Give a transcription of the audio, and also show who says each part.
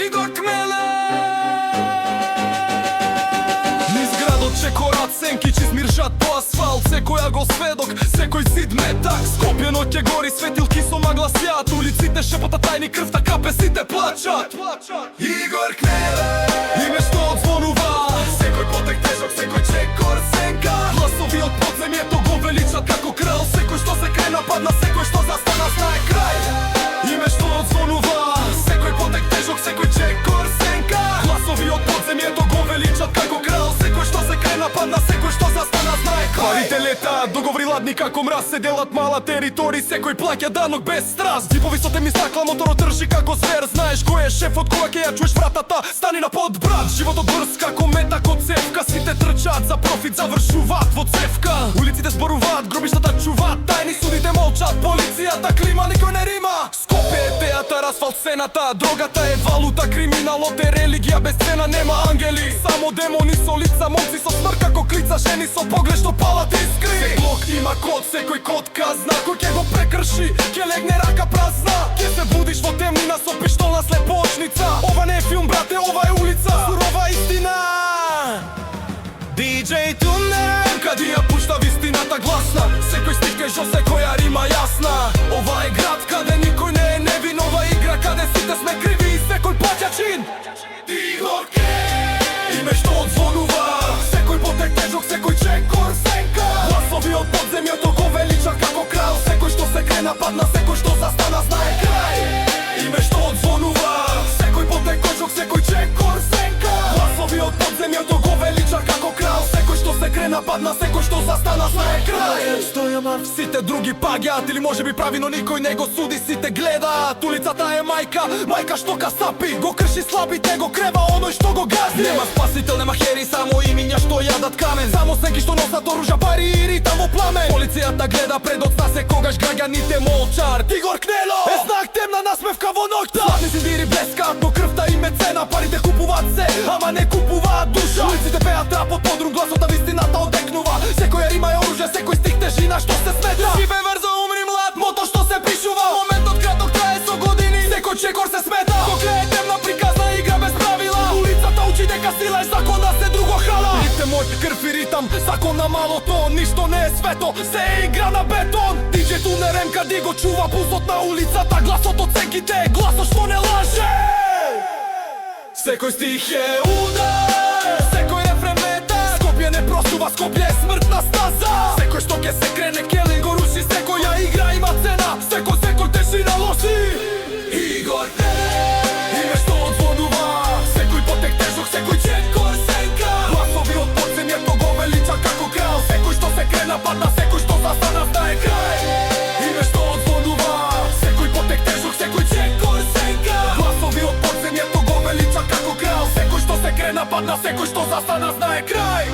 Speaker 1: Igor Kmele. Низ градот чекорат сенки, измиршат по асфалт. Секоја го сведок, секој зид метак. Скопје ноќе гори, светилки со магла сјаат. Улиците шепота тајни, крвта капе, сите плачат. Игор Кмеле, име што одзвонува. Секој потек тежок, секој чекор сенка. Гласови од подземјето го величат како крал. Секој што се крена падна, секој што застана знае крај. Име што одзвонува. Секој потек тежок, секој чекор сенка. Гласови од подземјето го величат како крал. Секој што се крена падна, секој што застана знае крај. Парите летаат, договори ладни како мраз. Се делат мала територии, секој плаќа данок без страст. Џипови со темни стакла, моторот држи како звер. Знаеш кој е шефот, кога ќе ја чуеш вратата, стани на под брат. Животот брз како метак од цевка. Сите трчаат за профит, завршуваат во цевка. Улиците зборуваат, гробиштата чуваат тајни. Судите молчат, полицијата клима, никој не рима. Скопје е театар, асфалт сцената. Дрогата е валута, криминалот е религија. Без цена нема ангели, само демони со лица. Момци со смрк како клица, жени со поглед што палат искри. Се блок има код, секој код казна. Кој ќе го прекрши, ќе легне рака празна. Ќе се будиш во темнина со пиштол на слепоочница. Ова не е филм, брате, ова е улица. Сурова истина. DJ Тунер, каде ја пушта вистината гласна. Секој стих кажа, секоја рима јасна. Ова е град каде никој не е невин. Ова игра каде сите сме криви и секој плаќа чин. Игор Кмеле, име што одзвонува. Секој потек тежок, секој чекор сенка. Гласови од подземјето го велича како крал. Секој што се крена падна, секој што застана знае крај. Име што одзвонува. Секој потек тежок, секој чекор сенка. Гласови од подземјето го велича како крал. Секој што се крена падна, секој што застана знае крај. Сите други паѓаат или може би прави, но никој не го суди, сите гледаат. Улицата е мајка, мајка што касапи. Го крши слабите, го крева оној што го гази. Нема спасител, нема хери, само имиња што јадат камен. Само сенки што носат оружја, пари и ритам во пламен. Полицијата гледа пред оцна се, когаш граѓаните молчат. Игор Кмеле е знак, темна насмевка во ноќта. Златни синдири блескаат, но крвта им е цена. Парите купуваат се, ама не купуваат душа. Улиците пеат трап од подрум, гласот на вистината одекнува. Секоја рима е оружје, секој стих тежина што се смета. Живе верзо, умри млад, мото што се пишува. Моментот краток трае со години, секој чекор се смета. Кокле е темна приказна игра без правила. Улицата учи дека сила е закон да се друго хала. Ритем мој крв и ритам, закон на малото. Ништо не е свето, се е игра на бетон. DJ Тунер МКД го чува пулсот на улицата. Гласот од сенките, гласот што не лаже. Секој стих е удар, секој рефрен метак. Скопје не простува, Скопје е смртна стаза. Секој што ќе се крене, келин го руши. Секоја игра има цена, секој тежина лоши. Игор Кмеле, име што одзвонува. Секој потек тежок, секој чекор сенка. Гласови од подземјето го велича како крал. Секој што се крена падна, секој што застана знае крај. Име што одзвонува. Секој потек тежок, секој чекор сенка. Гласови од подземјето го велича како крал. Секој што се крена падна, секој што застана знае крај.